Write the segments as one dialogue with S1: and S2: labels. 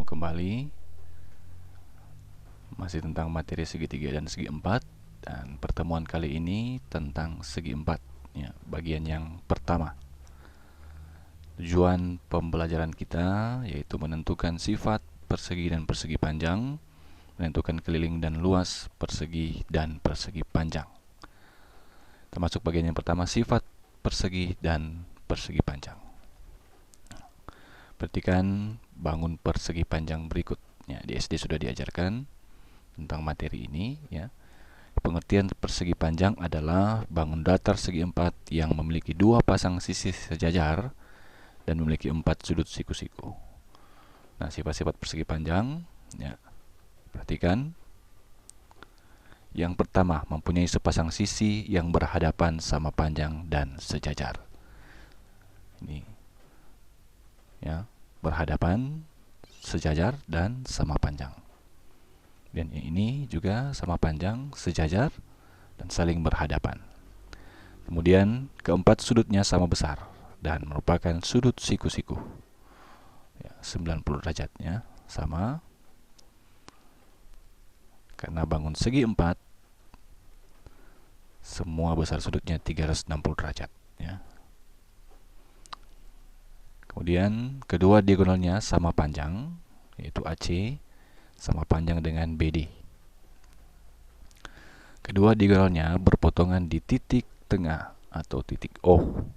S1: Salam kembali. Masih tentang materi segitiga dan segi empat. Dan pertemuan kali ini tentang segi empat ya, bagian yang pertama. Tujuan pembelajaran kita yaitu menentukan sifat persegi dan persegi panjang, menentukan keliling dan luas persegi dan persegi panjang. Termasuk bagian yang pertama, sifat persegi dan persegi panjang. Perhatikan bangun persegi panjang berikut. Ya, di SD sudah diajarkan tentang materi ini. Ya. Pengertian persegi panjang adalah bangun datar segi empat yang memiliki dua pasang sisi sejajar dan memiliki 4 sudut siku-siku. Nah, sifat-sifat persegi panjang. Ya, perhatikan. Yang pertama, mempunyai sepasang sisi yang berhadapan sama panjang dan sejajar. Ini ya, berhadapan, sejajar, dan sama panjang. Dan ini juga sama panjang, sejajar, dan saling berhadapan. Kemudian keempat sudutnya sama besar dan merupakan sudut siku-siku ya, 90 derajatnya sama, karena bangun segi empat semua besar sudutnya 360 derajat ya. Kemudian kedua diagonalnya sama panjang, yaitu AC sama panjang dengan BD. Kedua diagonalnya berpotongan di titik tengah atau titik O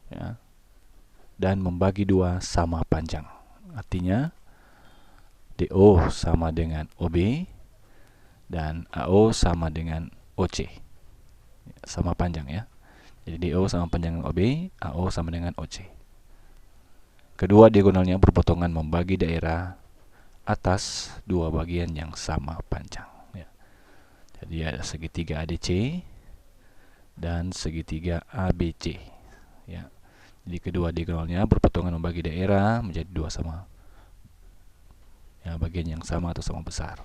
S1: ya, dan membagi dua sama panjang. Artinya DO sama dengan OB dan AO sama dengan OC, sama panjang ya. Jadi DO sama panjang dengan OB, AO sama dengan OC. Kedua diagonalnya berpotongan membagi daerah atas dua bagian yang sama panjang ya. Jadi ada segitiga ADC dan segitiga ABC ya. Jadi kedua diagonalnya berpotongan membagi daerah menjadi dua sama ya, bagian yang sama atau sama besar.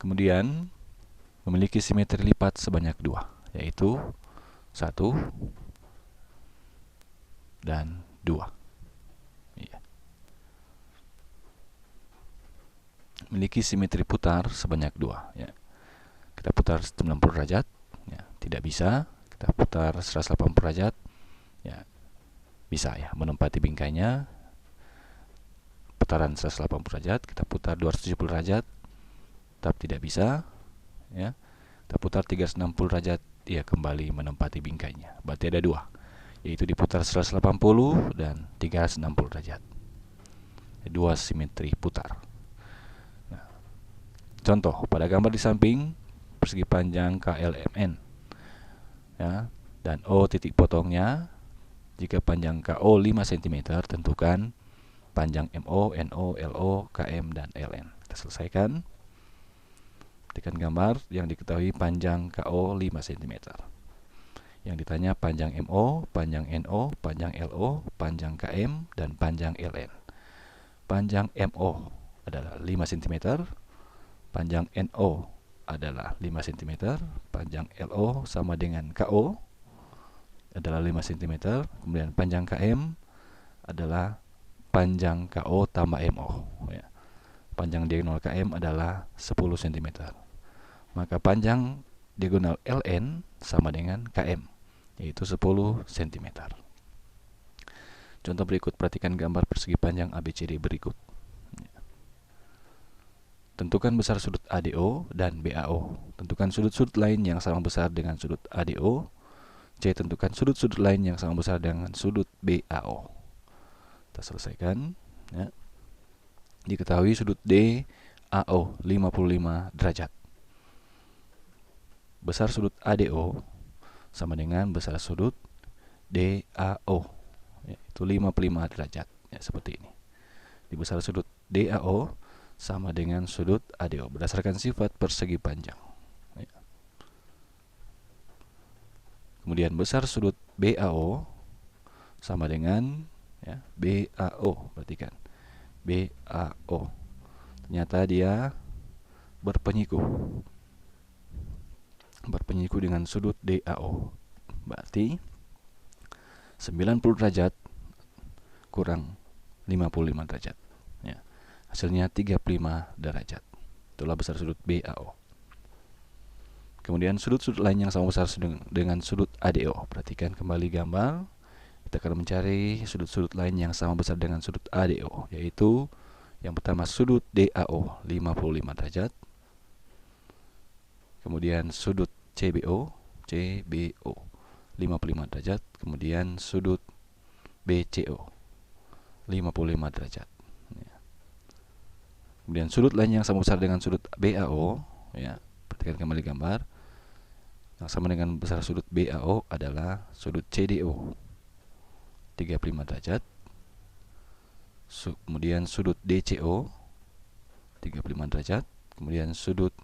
S1: Kemudian memiliki simetri lipat sebanyak dua, yaitu 1 dan 2 ya. Memiliki simetri putar sebanyak 2 ya. Kita putar 90 derajat ya, tidak bisa. Kita putar 180 derajat ya, bisa ya, menempati bingkainya. Putaran 180 derajat, kita putar 270 derajat tetap tidak bisa ya. Kita putar 360 derajat, ya kembali menempati bingkainya. Berarti ada dua, yaitu diputar 180 dan 360 derajat. Dua simetri putar. Nah, contoh pada gambar di samping, persegi panjang KLMN ya, dan O titik potongnya. Jika panjang KO 5 cm, tentukan panjang MO, NO, LO, KM, dan LN. Kita selesaikan. Perhatikan gambar yang diketahui panjang KO 5 cm. Yang ditanya panjang MO, panjang NO, panjang LO, panjang KM, dan panjang LN. Panjang MO adalah 5 cm, panjang NO adalah 5 cm, panjang LO sama dengan KO adalah 5 cm, kemudian panjang KM adalah panjang KO tambah MO ya. Panjang diagonal KM adalah 10 cm. Maka panjang diagonal LN sama dengan KM, yaitu 10 cm. Contoh berikut, perhatikan gambar persegi panjang ABCD berikut. Tentukan besar sudut ADO dan BAO. Tentukan sudut-sudut lain yang sama besar dengan sudut ADO. C. Tentukan sudut-sudut lain yang sama besar dengan sudut BAO. Kita selesaikan ya. Diketahui sudut DAO 55 derajat. Besar sudut ADO sama dengan besar sudut DAO, yaitu 55 derajat ya, seperti ini. Di besar sudut DAO sama dengan sudut ADO berdasarkan sifat persegi panjang ya. Kemudian besar sudut BAO sama dengan ya, BAO. Perhatikan BAO, ternyata dia berpenyiku dengan sudut DAO. Berarti 90 derajat kurang 55 derajat. Ya. Hasilnya 35 derajat. Itulah besar sudut BAO. Kemudian sudut-sudut lain yang sama besar dengan sudut ADO. Perhatikan kembali gambar. Kita akan mencari sudut-sudut lain yang sama besar dengan sudut ADO, yaitu yang pertama sudut DAO 55 derajat. Kemudian sudut CBO 55 derajat. Kemudian sudut BCO 55 derajat. Kemudian sudut lain yang sama besar dengan sudut BAO, ya, perhatikan kembali gambar. Yang sama dengan besar sudut BAO adalah sudut CDO 35 derajat. Kemudian sudut DCO 35 derajat. Kemudian sudut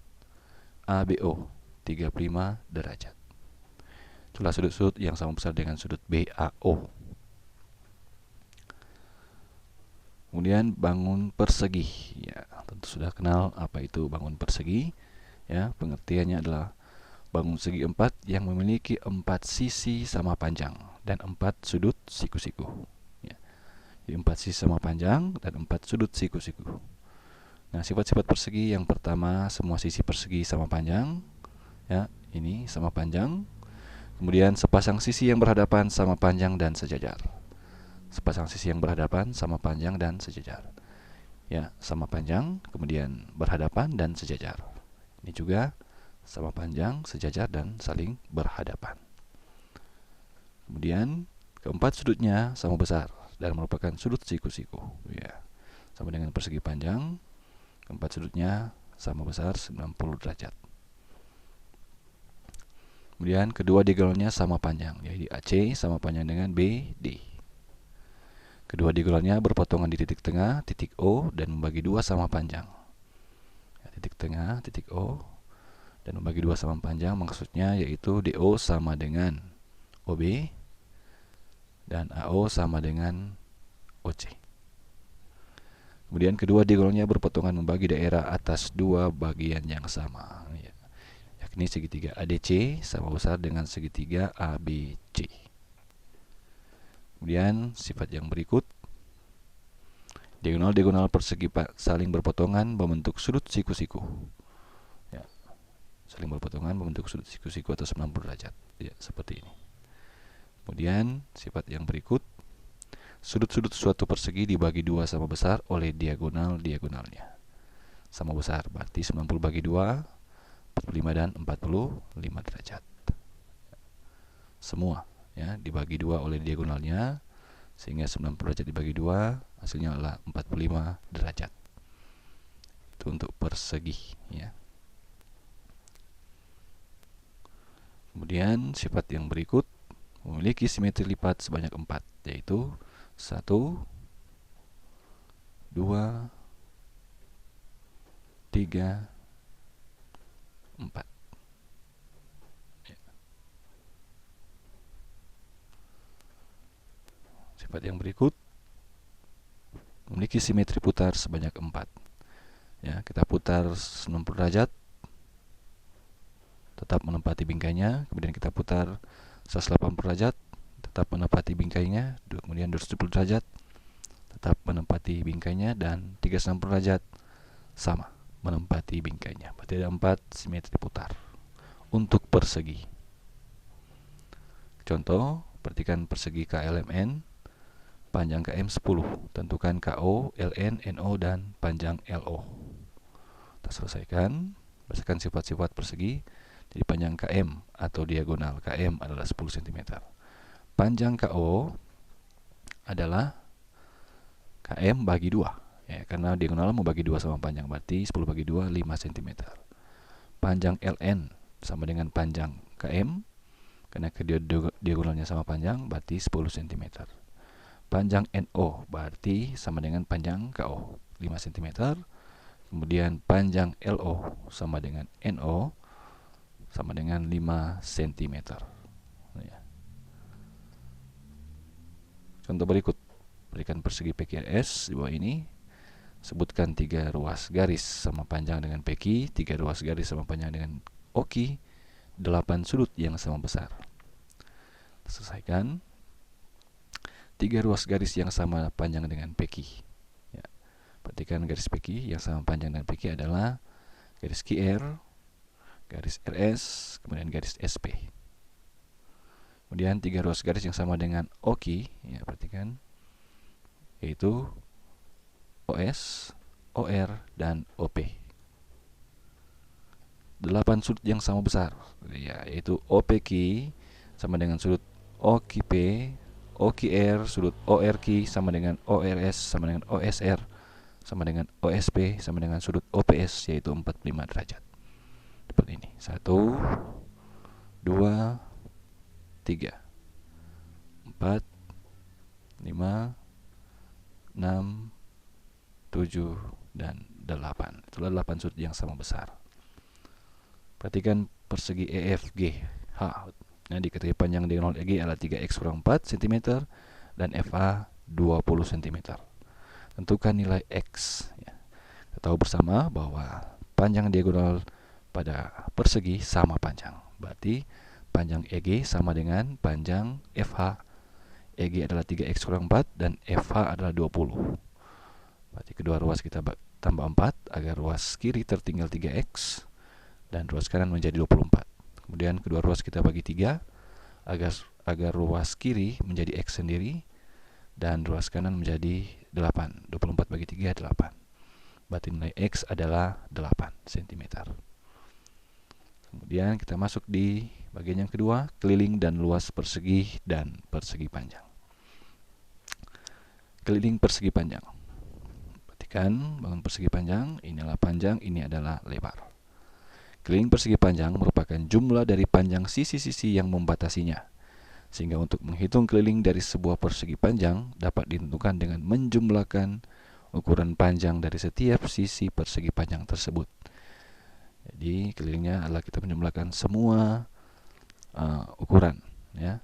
S1: ABO 35 derajat. Itulah sudut-sudut yang sama besar dengan sudut BAO. Kemudian bangun persegi. Ya, tentu sudah kenal apa itu bangun persegi. Ya, pengertiannya adalah bangun segi 4 yang memiliki 4 sisi sama panjang dan 4 sudut siku-siku. Ya. Jadi 4 sisi sama panjang dan 4 sudut siku-siku. Nah, sifat-sifat persegi yang pertama, semua sisi persegi sama panjang. Ya, ini sama panjang. Kemudian sepasang sisi yang berhadapan sama panjang dan sejajar. Sepasang sisi yang berhadapan sama panjang dan sejajar. Ya, sama panjang, kemudian berhadapan dan sejajar. Ini juga sama panjang, sejajar, dan saling berhadapan. Kemudian keempat sudutnya sama besar dan merupakan sudut siku-siku. Ya, sama dengan persegi panjang. Keempat sudutnya sama besar 90 derajat. Kemudian kedua diagonalnya sama panjang, yaitu AC sama panjang dengan BD. Kedua diagonalnya berpotongan di titik tengah, titik O, dan membagi dua sama panjang. Ya, titik tengah, titik O, dan membagi dua sama panjang, maksudnya yaitu DO sama dengan OB, dan AO sama dengan OC. Kemudian kedua diagonalnya berpotongan membagi daerah atas dua bagian yang sama, ya, yakni segitiga ADC sama besar dengan segitiga ABC. Kemudian sifat yang berikut, diagonal-diagonal persegi saling berpotongan membentuk sudut siku-siku. Ya, saling berpotongan membentuk sudut siku-siku atau 90 derajat. Ya, seperti ini. Kemudian sifat yang berikut, sudut-sudut suatu persegi dibagi dua sama besar oleh diagonal-diagonalnya. Sama besar, berarti 90 bagi 2, 45 dan 45 derajat. Semua, ya, dibagi dua oleh diagonalnya, sehingga 90 derajat dibagi dua, hasilnya adalah 45 derajat. Itu untuk persegi, ya. Kemudian sifat yang berikut memiliki simetri lipat sebanyak 4, yaitu 1, 2, 3, 4. Sifat yang berikut memiliki simetri putar sebanyak 4. Ya, kita putar 90 derajat, tetap menempati bingkainya. Kemudian kita putar 180 derajat, tetap menempati bingkainya. Kemudian 270 derajat, tetap menempati bingkainya. Dan 360 derajat, sama, menempati bingkainya. Berarti ada 4 simetri putar untuk persegi. Contoh, perhatikan persegi KLMN, panjang KM 10. Tentukan KO, LN, NO, dan panjang LO. Kita selesaikan. Berdasarkan sifat-sifat persegi, jadi panjang KM atau diagonal KM adalah 10 cm. Panjang KO adalah KM bagi 2. Ya, karena diagonal membagi 2 sama panjang, berarti 10 bagi 2, 5 cm. Panjang LN sama dengan panjang KM, karena kedua diagonalnya sama panjang, berarti 10 cm. Panjang NO berarti sama dengan panjang KO, 5 cm. Kemudian panjang LO sama dengan NO sama dengan 5 cm. Ya. Contoh berikut, berikan persegi PQRS di bawah ini. Sebutkan 3 ruas garis sama panjang dengan PQ, 3 ruas garis sama panjang dengan OQ, 8 sudut yang sama besar. Selesaikan. 3 ruas garis yang sama panjang dengan PQ. Ya. Perhatikan garis PQ yang sama panjang dengan PQ adalah garis QR, garis RS, kemudian garis SP. Kemudian 3 ruas garis yang sama dengan OQ, ya perhatikan, yaitu OS, OR, dan OP. 8 sudut yang sama besar, ya, yaitu OPQ sama dengan sudut OQP, OQR, sudut ORQ sama dengan ORS sama dengan OSR sama dengan OSP sama dengan sudut OPS, yaitu 45 derajat. Seperti ini. 1, 2, 3, 4, 5, 6, 7, dan 8. Itulah 8 sudut yang sama besar. Perhatikan persegi EFGH. Nah, diketahui panjang diagonal EG adalah 3x kurang 4 cm dan FA 20 cm. Tentukan nilai X. Ya. Kita tahu bersama bahwa panjang diagonal pada persegi sama panjang. Berarti panjang EG sama dengan panjang FH. EG adalah 3x kurang 4 dan FH adalah 20. Berarti kedua ruas kita tambah 4 agar ruas kiri tertinggal 3x dan ruas kanan menjadi 24. Kemudian kedua ruas kita bagi 3 agar ruas kiri menjadi X sendiri dan ruas kanan menjadi 8. 24 bagi 3 8. Berarti nilai X adalah 8 cm. Kemudian kita masuk di bagian yang kedua, keliling dan luas persegi dan persegi panjang. Keliling persegi panjang. Perhatikan bangun persegi panjang, inilah panjang, ini adalah lebar. Keliling persegi panjang merupakan jumlah dari panjang sisi-sisi yang membatasinya. Sehingga untuk menghitung keliling dari sebuah persegi panjang dapat ditentukan dengan menjumlahkan ukuran panjang dari setiap sisi persegi panjang tersebut. Jadi kelilingnya adalah kita menjumlahkan semua ukuran, ya,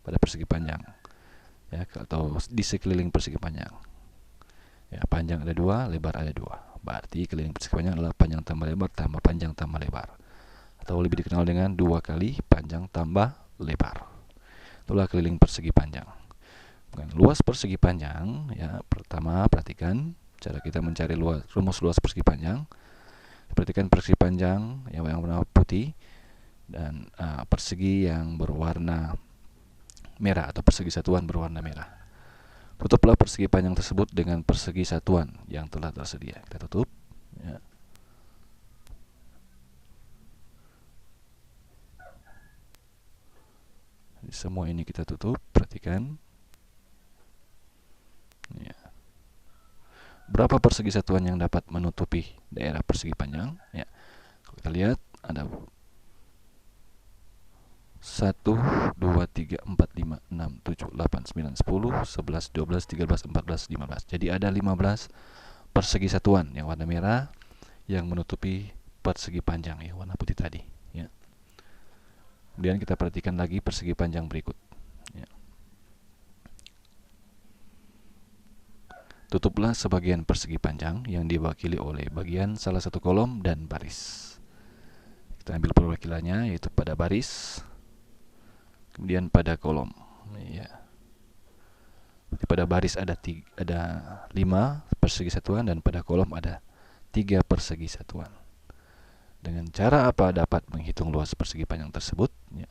S1: pada persegi panjang, ya, atau di sekeliling persegi panjang. Ya, panjang ada 2, lebar ada 2. Berarti keliling persegi panjang adalah panjang tambah lebar tambah panjang tambah lebar, atau lebih dikenal dengan 2 kali panjang tambah lebar. Itulah keliling persegi panjang. Luas persegi panjang, ya, pertama perhatikan cara kita mencari rumus luas persegi panjang. Perhatikan persegi panjang yang warna putih dan persegi yang berwarna merah atau persegi satuan berwarna merah. Tutuplah persegi panjang tersebut dengan persegi satuan yang telah tersedia. Kita tutup, ya. Semua ini kita tutup, perhatikan. Ya. Berapa persegi satuan yang dapat menutupi daerah persegi panjang? Ya. Kalau kita lihat ada 1, 2, 3, 4, 5, 6, 7, 8, 9, 10, 11, 12, 13, 14, 15. Jadi ada 15 persegi satuan yang warna merah yang menutupi persegi panjang yang warna putih tadi, ya. Kemudian kita perhatikan lagi persegi panjang berikut, ya. Tutuplah sebagian persegi panjang yang diwakili oleh bagian salah satu kolom dan baris. Kita ambil perwakilannya, yaitu pada baris, kemudian pada kolom, ya. Pada baris ada 5 persegi satuan dan pada kolom ada 3 persegi satuan. Dengan cara apa dapat menghitung luas persegi panjang tersebut? Ya.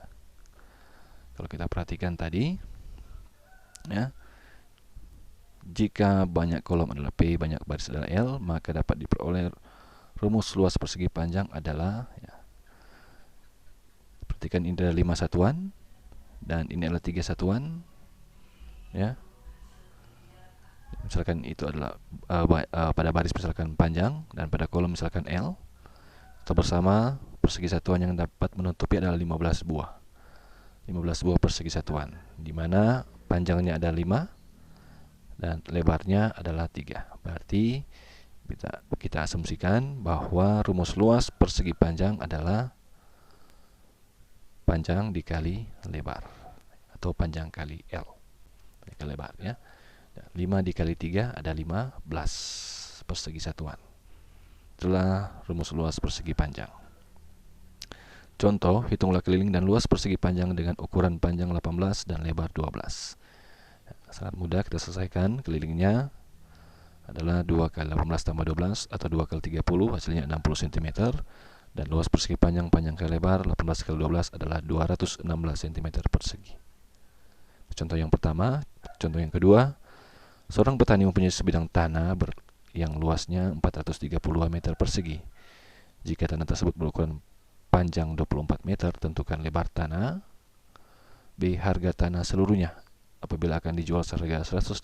S1: Kalau kita perhatikan tadi, ya, jika banyak kolom adalah P, banyak baris adalah L, maka dapat diperoleh rumus luas persegi panjang adalah, ya, perhatikan ini adalah 5 satuan dan ini adalah 3 satuan, ya. Misalkan itu adalah pada baris misalkan panjang dan pada kolom misalkan L, atau bersama persegi satuan yang dapat menutupi adalah 15 buah. 15 buah persegi satuan, di mana panjangnya ada 5 dan lebarnya adalah 3. Berarti kita asumsikan bahwa rumus luas persegi panjang adalah panjang dikali lebar atau panjang kali L dikali lebar, ya. 5 dikali 3 ada 15 persegi satuan. Itulah rumus luas persegi panjang. Contoh, hitunglah keliling dan luas persegi panjang dengan ukuran panjang 18 dan lebar 12. Sangat mudah kita selesaikan. Kelilingnya adalah 2 kali 18 tambah 12 atau 2 kali 30, hasilnya 60 cm. Dan luas persegi panjang kali lebar 18 kali 12 adalah 216 cm persegi. Contoh yang pertama. Contoh yang kedua, seorang petani mempunyai sebidang tanah yang luasnya 432 meter persegi. Jika tanah tersebut berukuran panjang 24 meter, tentukan lebar tanah. B. Harga tanah seluruhnya apabila akan dijual seharga 150.000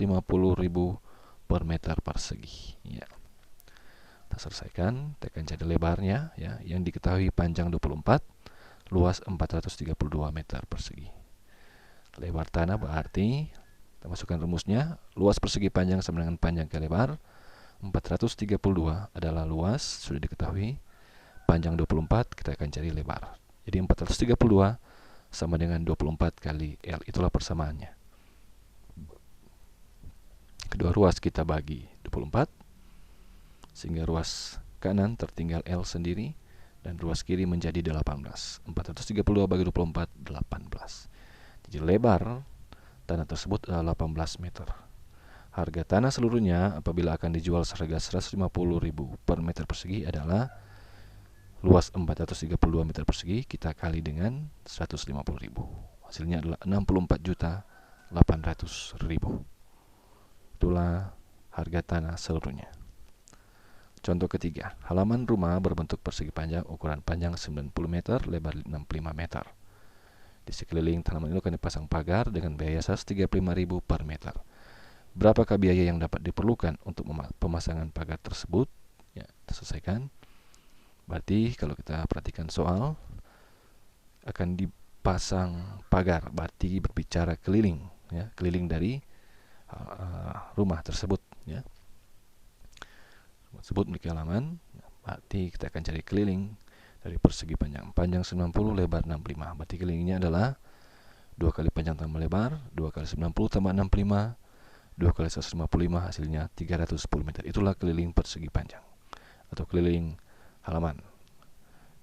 S1: per meter persegi. Ya. Kita selesaikan, kita akan cari lebarnya, ya, yang diketahui panjang 24, luas 432 meter persegi. Lebar tanah berarti, kita masukkan rumusnya, luas persegi panjang sama dengan panjang kali lebar. 432 adalah luas, sudah diketahui. Panjang 24, kita akan cari lebar. Jadi 432 sama dengan 24 kali L, itulah persamaannya. Kedua ruas kita bagi 24, sehingga ruas kanan tertinggal L sendiri, dan ruas kiri menjadi 18. 432 bagi 24, 18. Jadi lebar tanah tersebut adalah 18 meter. Harga tanah seluruhnya apabila akan dijual seharga 150.000 per meter persegi adalah luas 432 meter persegi, kita kali dengan 150.000. Hasilnya adalah 64.800.000. Itulah harga tanah seluruhnya. Contoh ketiga, halaman rumah berbentuk persegi panjang, ukuran panjang 90 meter, lebar 65 meter. Di sekeliling tanaman itu akan dipasang pagar dengan biaya 135.000 per meter. Berapakah biaya yang dapat diperlukan untuk pemasangan pagar tersebut? Ya, selesaikan. Berarti kalau kita perhatikan soal, akan dipasang pagar, berarti berbicara keliling, ya, keliling dari rumah tersebut, ya. Tersebut memiliki halaman, berarti kita akan cari keliling dari persegi panjang 90, lebar 65. Berarti kelilingnya adalah 2 kali panjang tambah lebar, 2 kali 90 tambah 65, 2 kali 155, hasilnya 310 meter. Itulah keliling persegi panjang atau keliling halaman.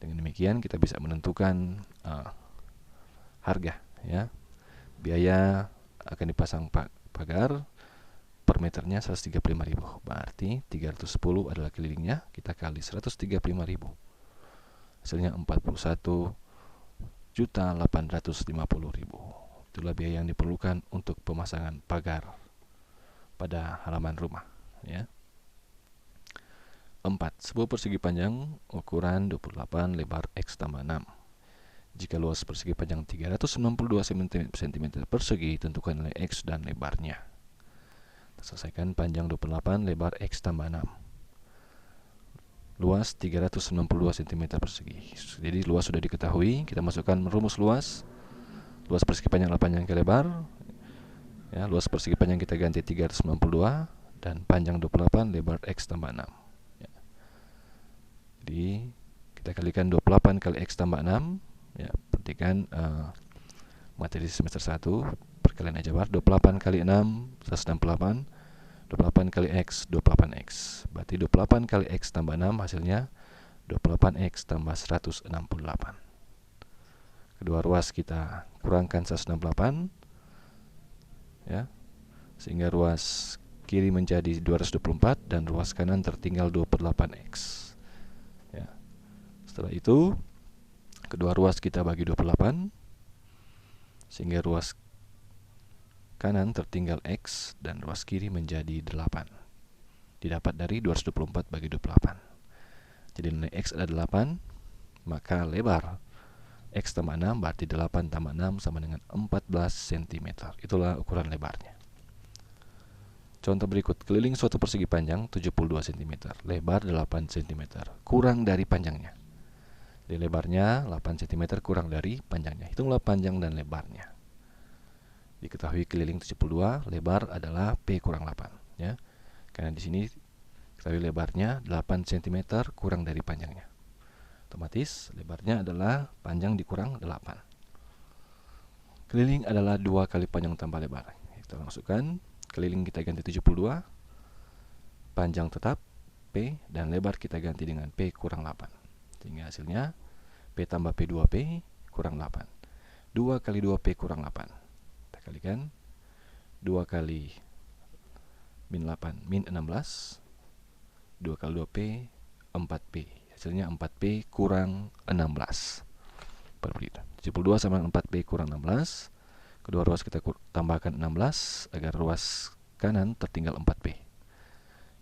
S1: Dengan demikian kita bisa menentukan harga, ya. Biaya akan dipasang pagar per meternya 135.000. Berarti 310 adalah kelilingnya, kita kali 135.000. Hasilnya 41.850.000. Itulah biaya yang diperlukan untuk pemasangan pagar pada halaman rumah, ya. 4. Sebuah persegi panjang ukuran 28, lebar X tambah 6. Jika luas persegi panjang 392 cm persegi, tentukan nilai X dan lebarnya. Selesaikan. Panjang 28, lebar X tambah 6. Luas 392 cm persegi. Jadi luas sudah diketahui, kita masukkan rumus luas. Luas persegi panjang adalah panjang kali lebar. Ya, luas persegi panjang kita ganti 392 dan panjang 28, lebar X tambah 6. Ya. Jadi kita kalikan 28 kali X tambah 6. Ya, perhatikan materi semester 1 perkalian aljabar. 28 kali 6 168, 28 kali X 28X. Berarti 28 kali X tambah 6 hasilnya 28X tambah 168. Kedua ruas kita kurangkan 168, ya, sehingga ruas kiri menjadi 224 dan ruas kanan tertinggal 28X. Ya. Setelah itu kedua ruas kita bagi 28, sehingga ruas kanan tertinggal X dan ruas kiri menjadi 8. Didapat dari 224 bagi 28. Jadi nilai X adalah 8, maka lebar X tambah 6 berarti 8 tambah 6 sama dengan 14 cm. Itulah ukuran lebarnya. Contoh berikut, keliling suatu persegi panjang 72 cm, lebar 8 cm, kurang dari panjangnya. Di lebarnya 8 cm kurang dari panjangnya. Hitunglah panjang dan lebarnya. Diketahui keliling 72, lebar adalah P kurang 8, ya. Karena di sini ketahui lebarnya 8 cm kurang dari panjangnya. Otomatis lebarnya adalah panjang dikurang 8. Keliling adalah 2 kali panjang tambah lebar. Kita masukkan, keliling kita ganti 72, panjang tetap P, dan lebar kita ganti dengan P kurang 8. Sehingga hasilnya P tambah P 2P kurang 8. 2 kali 2P kurang 8. Kita kalikan, 2 kali min 8 min 16, 2 kali 2P 4P, hasilnya 4P kurang 16 per menit. 72 sama dengan 4P kurang 16. Kedua ruas kita tambahkan 16 agar ruas kanan tertinggal 4P.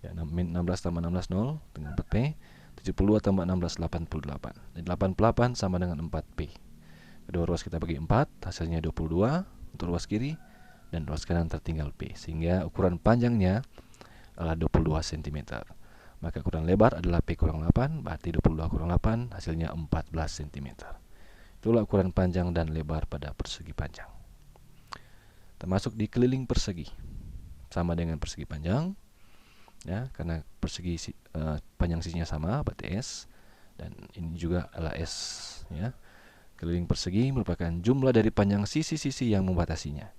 S1: Ya, min 16 tambah 16 0 dengan 4P. 72 tambah 16 88. Dan 88 sama dengan 4P. Kedua ruas kita bagi 4, hasilnya 22 untuk ruas kiri dan ruas kanan tertinggal P, sehingga ukuran panjangnya adalah 22 cm. Maka ukuran lebar adalah P kurang 8, berarti 22 kurang 8, hasilnya 14 cm. Itulah ukuran panjang dan lebar pada persegi panjang. Termasuk di keliling persegi, sama dengan persegi panjang, ya, karena persegi panjang sisinya sama, berarti S, dan ini juga adalah S, ya. Keliling persegi merupakan jumlah dari panjang sisi-sisi yang membatasinya.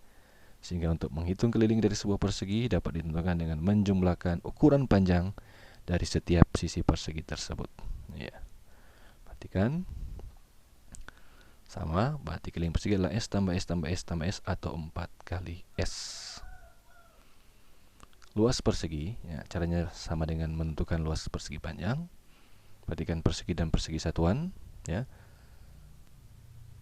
S1: Sehingga untuk menghitung keliling dari sebuah persegi dapat ditentukan dengan menjumlahkan ukuran panjang dari setiap sisi persegi tersebut. Ya. Perhatikan. Sama, berarti keliling persegi adalah S tambah S tambah S tambah S atau 4 kali S. Luas persegi, ya, caranya sama dengan menentukan luas persegi panjang. Perhatikan persegi dan persegi satuan, ya.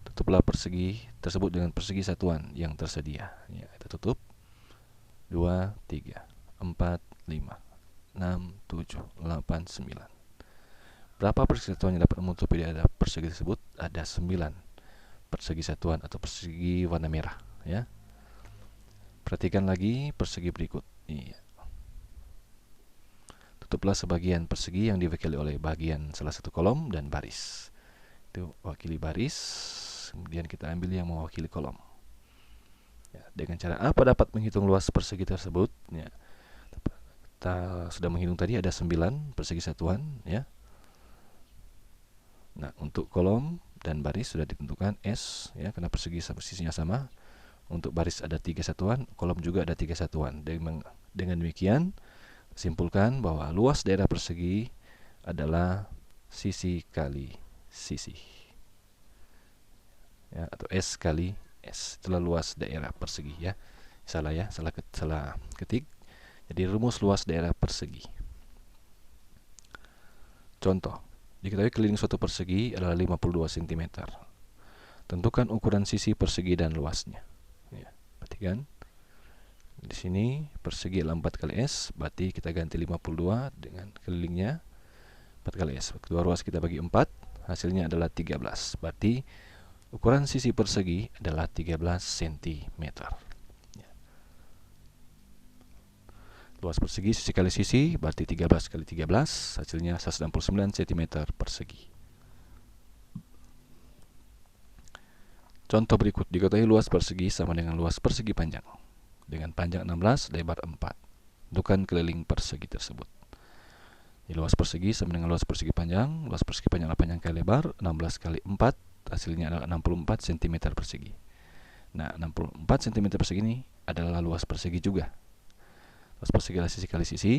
S1: Tutuplah persegi tersebut dengan persegi satuan yang tersedia. Ya, kita tutup. 2, 3, 4, 5, 6, 7, 8, 9. Berapa persegi satuan yang dapat menutupi daerah persegi tersebut? Ada 9 persegi satuan atau persegi warna merah, ya. Perhatikan lagi persegi berikut. Iya. Tutuplah sebagian persegi yang diwakili oleh bagian salah satu kolom dan baris. Itu wakili baris, kemudian kita ambil yang mewakili kolom. Ya, dengan cara apa dapat menghitung luas persegi tersebut? Ya, kita sudah menghitung tadi ada 9 persegi satuan, ya. Nah, untuk kolom dan baris sudah ditentukan S, ya, karena persegi sisinya sama. Untuk baris ada 3 satuan, kolom juga ada 3 satuan. Dengan demikian, simpulkan bahwa luas daerah persegi adalah sisi kali sisi, ya, atau S kali S. Itulah luas daerah persegi, ya. Salah ketik. Jadi rumus luas daerah persegi. Contoh. Diketahui keliling suatu persegi adalah 52 cm. Tentukan ukuran sisi persegi dan luasnya. Ya, perhatikan. Di sini persegi adalah 4 kali S, berarti kita ganti 52 dengan kelilingnya 4 kali S. Kedua ruas kita bagi 4, hasilnya adalah 13. Berarti ukuran sisi persegi adalah 13 cm. Ya. Luas persegi sisi kali sisi berarti 13 kali 13, hasilnya 169 cm persegi. Contoh berikut, diketahui luas persegi sama dengan luas persegi panjang. Dengan panjang 16, lebar 4. Tentukan keliling persegi tersebut. Jadi luas persegi sama dengan luas persegi panjang. Luas persegi panjang adalah panjang kali lebar, 16 kali 4, hasilnya adalah 64 cm persegi. Nah, 64 cm persegi ini adalah luas persegi juga. Luas persegi adalah sisi kali sisi,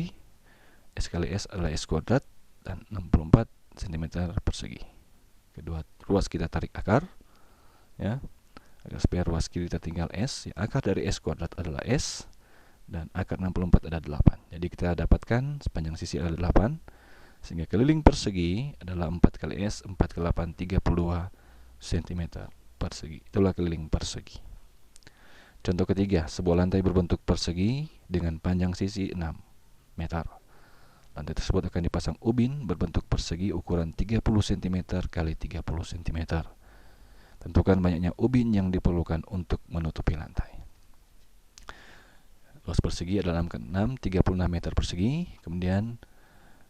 S1: S kali S adalah S kuadrat, dan 64 cm persegi. Kedua ruas kita tarik akar, ya, agar supaya ruas kiri tertinggal S, ya, akar dari S kuadrat adalah S, dan akar 64 ada 8. Jadi kita dapatkan sepanjang sisi adalah 8, sehingga keliling persegi adalah 4 kali S, 4 kali 8, 32 cm persegi. Itulah keliling persegi. Contoh ketiga, sebuah lantai berbentuk persegi dengan panjang sisi 6 meter. Lantai tersebut akan dipasang ubin berbentuk persegi ukuran 30 cm kali 30 cm. Tentukan banyaknya ubin yang diperlukan untuk menutupi lantai. Luas persegi adalah 36 meter persegi. Kemudian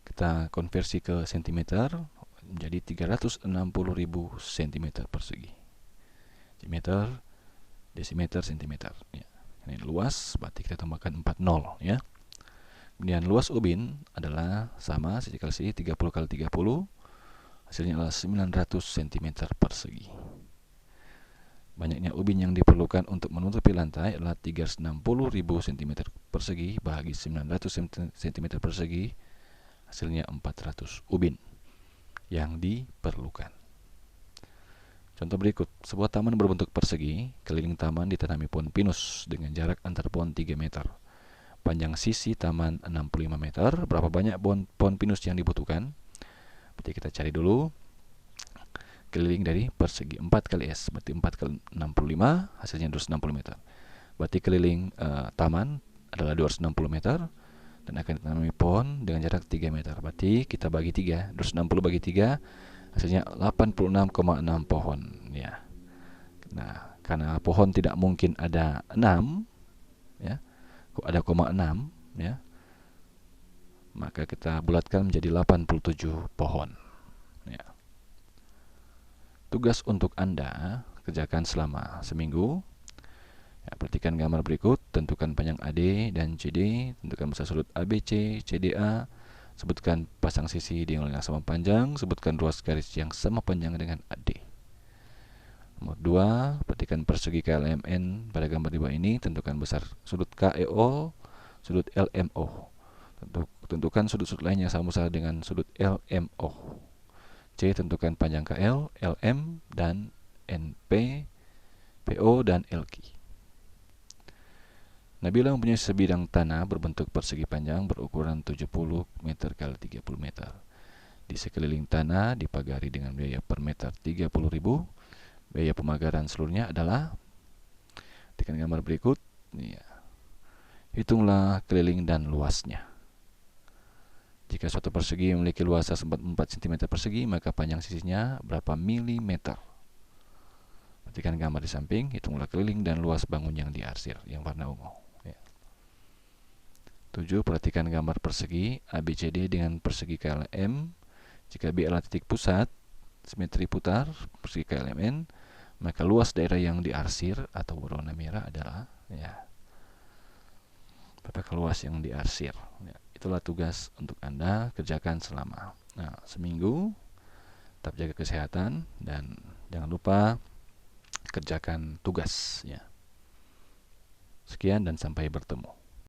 S1: kita konversi ke cm menjadi 360.000 cm persegi. Meter, desimeter, centimeter, ya. Ini luas, berarti kita tambahkan 40, ya. Kemudian luas ubin adalah sama, sisi kali sisi 30 kali 30, hasilnya adalah 900 cm persegi. Banyaknya ubin yang diperlukan untuk menutupi lantai adalah 360.000 cm persegi bahagi 900 cm persegi, hasilnya 400 ubin yang diperlukan. Contoh berikut, sebuah taman berbentuk persegi, keliling taman ditanami pohon pinus dengan jarak antar pohon 3 meter. Panjang sisi taman 65 meter, berapa banyak pohon pinus yang dibutuhkan? Berarti kita cari dulu keliling dari persegi 4 kali S, berarti 4 kali 65, hasilnya 260 meter. Berarti keliling taman adalah 260 meter dan akan ditanami pohon dengan jarak 3 meter. Berarti kita bagi 3, 260 bagi 3, hasilnya 86,6 pohon ya. Nah, karena pohon tidak mungkin ada 6 ya, kok ada 6 ya, maka kita bulatkan menjadi 87 pohon ya. Tugas untuk Anda kerjakan selama seminggu ya. Perhatikan gambar berikut, tentukan panjang AD dan CD, tentukan besar sudut ABC, CDA, sebutkan pasang sisi diagonal yang sama panjang, sebutkan ruas garis yang sama panjang dengan AD. Nomor 2, perhatikan persegi KLMN pada gambar di bawah ini, tentukan besar sudut KEO, sudut LMO. Tentukan sudut-sudut lain yang sama besar dengan sudut LMO. C, tentukan panjang KL, LM, dan NP, PO, dan LQ. Nabila mempunyai sebidang tanah berbentuk persegi panjang berukuran 70 meter x 30 meter. Di sekeliling tanah dipagari dengan biaya per meter 30.000. Biaya pemagaran seluruhnya adalah, tekan gambar berikut ya. Hitunglah keliling dan luasnya. Jika suatu persegi memiliki luas 4 cm persegi, maka panjang sisinya berapa milimeter? Perhatikan gambar di samping, hitunglah keliling dan luas bangun yang diarsir, yang warna ungu. 7. Perhatikan gambar persegi ABCD dengan persegi KLM. Jika B adalah titik pusat simetri putar persegi KLMN, maka luas daerah yang diarsir atau berwarna merah adalah ya, berapa luas yang diarsir ya. Itulah tugas untuk Anda kerjakan selama seminggu. Tetap jaga kesehatan dan jangan lupa kerjakan tugas ya. Sekian dan sampai bertemu.